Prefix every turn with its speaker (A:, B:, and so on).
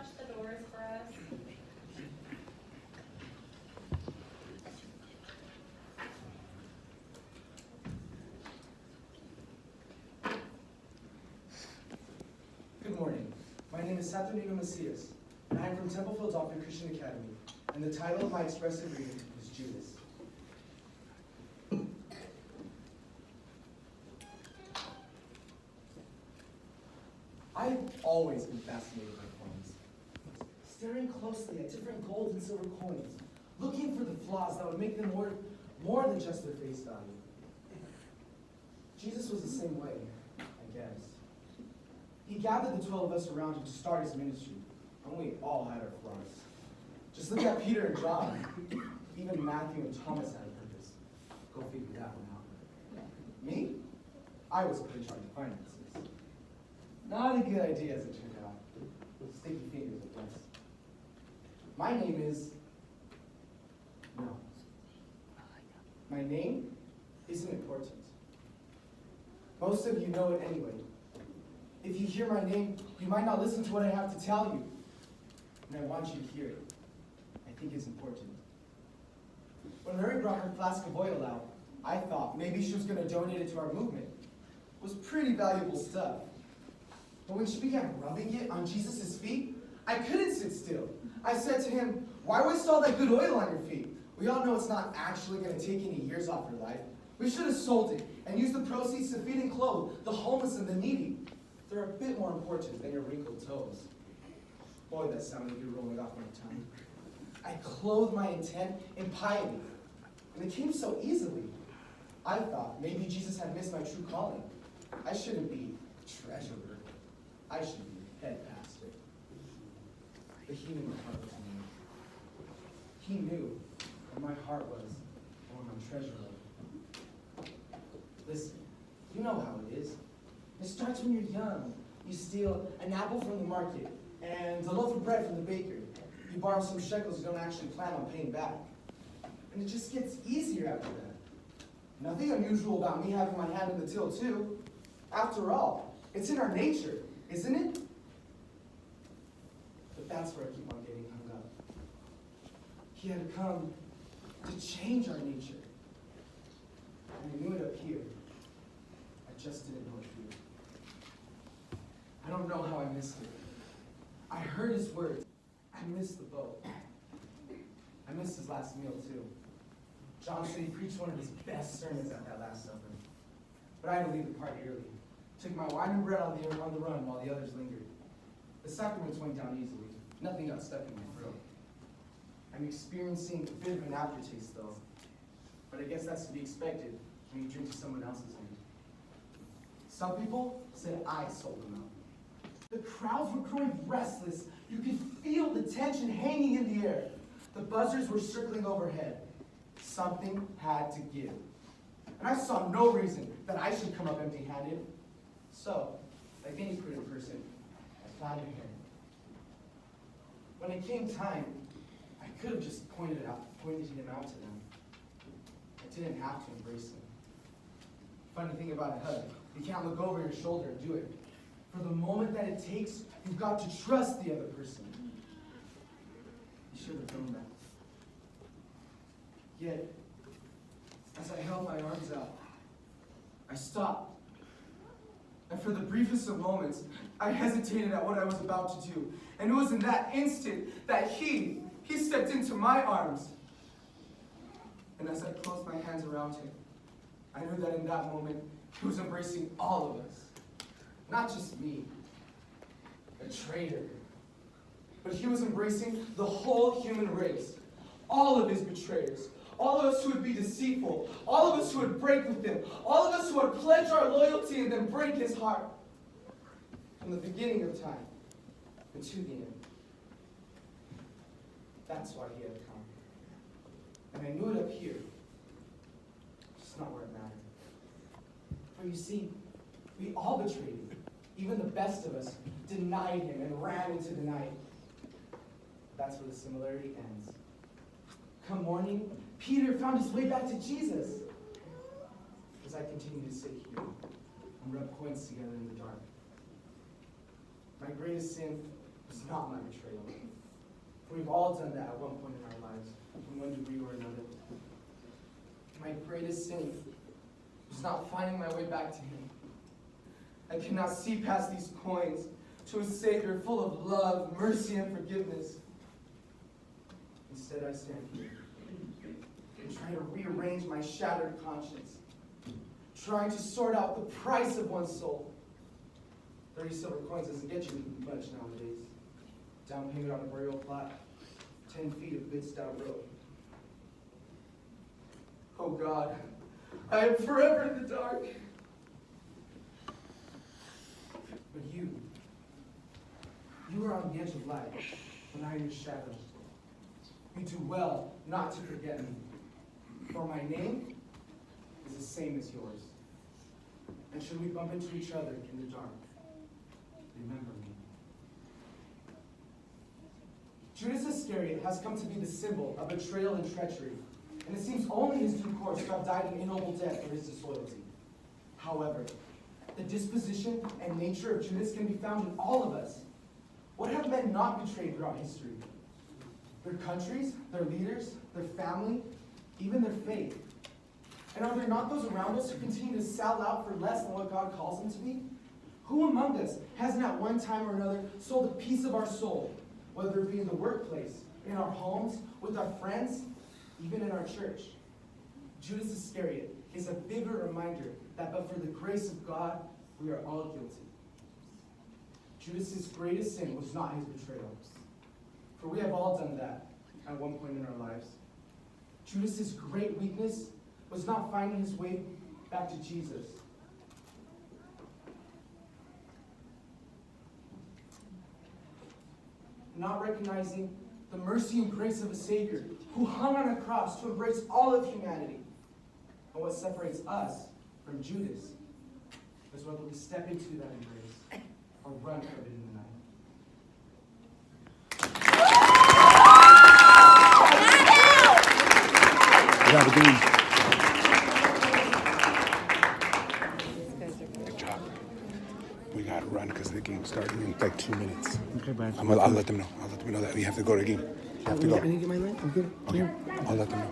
A: watch the doors for us?
B: Good morning. My name is Saturn, and I am from Temple, Philadelphia Christian Academy, and the title of my expressive reading is Judas. I've always been fascinated by coins. Staring closely at different gold and silver coins, looking for the flaws that would make them worth more than just their face value. Jesus was the same way, I guess. He gathered the 12 of us around him to start his ministry, and we all had our flaws. Just look at Peter and John. Even Matthew and Thomas had a purpose. Go figure that one out. Me? I was put in charge of finances. Not a good idea as it turned out. Sticky fingers, I guess. My name is... No. My name isn't important. Most of you know it anyway. If you hear my name, you might not listen to what I have to tell you. And I want you to hear it. I think it's important. When Mary brought her flask of oil out, I thought maybe she was going to donate it to our movement. It was pretty valuable stuff. But when she began rubbing it on Jesus' feet, I couldn't sit still. I said to him, "Why waste all that good oil on your feet? We all know it's not actually going to take any years off your life. We should have sold it and used the proceeds to feed and clothe the homeless and the needy. They're a bit more important than your wrinkled toes." Boy, that sounded good rolling off my tongue. I clothed my intent in piety, and it came so easily. I thought maybe Jesus had missed my true calling. I shouldn't be treasurer. I should be head pastor. But he knew my heart was in. He knew where my heart was and where my treasure lay. Listen, you know how it is. It starts when you're young. You steal an apple from the market and a loaf of bread from the baker. You borrow some shekels you don't actually plan on paying back. And it just gets easier after that. Nothing unusual about me having my hand in the till too. After all, it's in our nature, isn't it? But that's where I keep on getting hung up. He had come to change our nature. And I knew it up here. I just didn't know it here. I don't know how I missed it. I heard his words. I missed the boat. I missed his last meal too. John said he preached one of his best sermons at that Last Supper. But I had to leave the party early. Took my wine and bread on the run while the others lingered. The sacraments went down easily. Nothing got stuck in my throat. I'm experiencing a bit of an aftertaste though. But I guess that's to be expected when you drink to someone else's end. Some people said I sold them out. The crowds were growing restless. You could feel the tension hanging in the air. The buzzers were circling overhead. Something had to give. And I saw no reason that I should come up empty-handed. So, like any prudent person, I planned ahead. When it came time, I could have just pointed him out to them. I didn't have to embrace him. Funny thing about a hug, you can't look over your shoulder and do it. For the moment that it takes, you've got to trust the other person. You should have known that. Yet, as I held my arms out, I stopped. And for the briefest of moments, I hesitated at what I was about to do. And it was in that instant that he stepped into my arms. And as I closed my hands around him, I knew that in that moment, he was embracing all of us. Not just me, a traitor. But he was embracing the whole human race. All of his betrayers. All of us who would be deceitful. All of us who would break with him. All of us who would pledge our loyalty and then break his heart. From the beginning of time and to the end. That's why he had come. And I knew it up here. Just not where it mattered. For you see, we all betrayed him. Even the best of us denied him and ran into the night. That's where the similarity ends. Come morning, Peter found his way back to Jesus. As I continue to sit here and rub coins together in the dark. My greatest sin was not my betrayal. We've all done that at one point in our lives, in one degree or another. My greatest sin was not finding my way back to him. I cannot see past these coins to a Savior full of love, mercy, and forgiveness. Instead, I stand here and try to rearrange my shattered conscience, trying to sort out the price of one's soul. 30 silver coins doesn't get you much nowadays. Down payment on a burial plot, 10 feet of good stout rope. Oh God, I am forever in the dark. But you are on the edge of life, when I am your shadow. You do well not to forget me, for my name is the same as yours. And should we bump into each other in the dark, remember me. Judas Iscariot has come to be the symbol of betrayal and treachery, and it seems only his due course to have died an ignoble death for his disloyalty. However, the disposition and nature of Judas can be found in all of us. What have men not betrayed throughout history? Their countries, their leaders, their family, even their faith. And are there not those around us who continue to sell out for less than what God calls them to be? Who among us hasn't at one time or another sold a piece of our soul, whether it be in the workplace, in our homes, with our friends, even in our church? Judas Iscariot is a bigger reminder that but for the grace of God, we are all guilty. Judas's greatest sin was not his betrayal, for we have all done that at one point in our lives. Judas's great weakness was not finding his way back to Jesus. Not recognizing the mercy and grace of a Savior who hung on a cross to embrace all of humanity. And what separates us from Judas is whether we step into that embrace or run from it in the night.
A: Good job. We gotta run because the game's starting in like 2 minutes.
C: Okay, Brian.
A: I'll let them know. I'll let them know that we have to go to the game. You have to go.
C: I need to get my line. I'm good.
A: Okay. I'll let them know.